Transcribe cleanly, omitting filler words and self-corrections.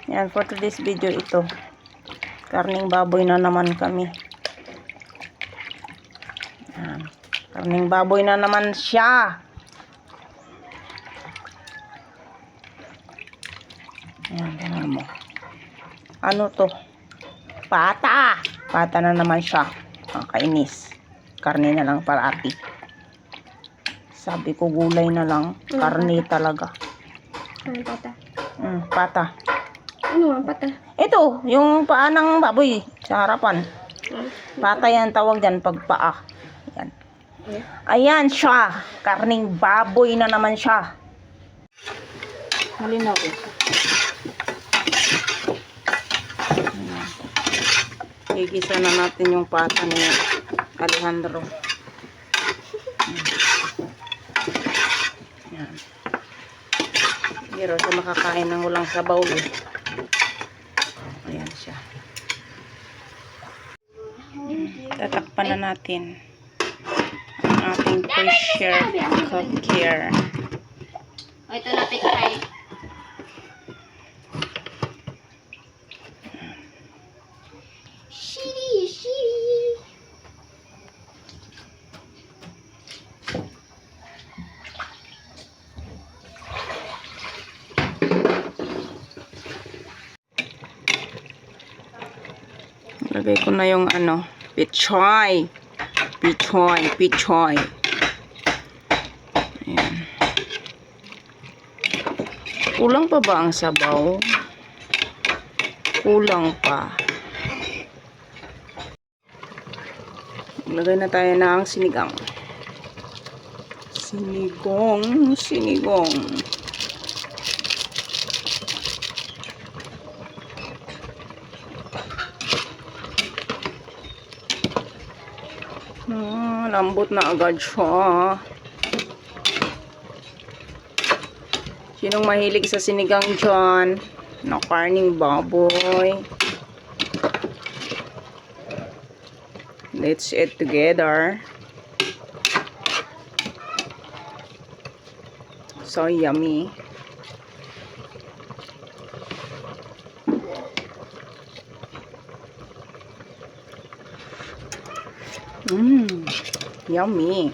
Yan, for today's video ito. Karning baboy na naman kami. Yan. Karning baboy na naman siya. Yan, tingnan mo. Ano to? Pata! Pata na naman siya. Kainis. Karne na lang parati. Sabi ko gulay na lang. Karne talaga. Ano pata? Pata. Ano ang pata? Ito, yung paa ng baboy sa harapan. Pata yan tawag dyan pag paa. Yan. Ayan siya. Karning baboy na naman siya. Halin ako. Gigisa na natin yung pata ni Alejandro. Yan. Pero siya makakain ng walang sabaw. Ayan siya. Tatakpan na natin ang ating kosher cooker. O, ito natin kay. Shiri. Lagay ko na yung pichoy. Pichoy. Ayan. Kulang pa ba ang sabaw? Kulang pa. Lagay na tayo ng sinigang. Sinigong. Lambot na agad siya. Sinong mahilig sa sinigang dyan? Na karning baboy. Let's eat together. So yummy. Yummy.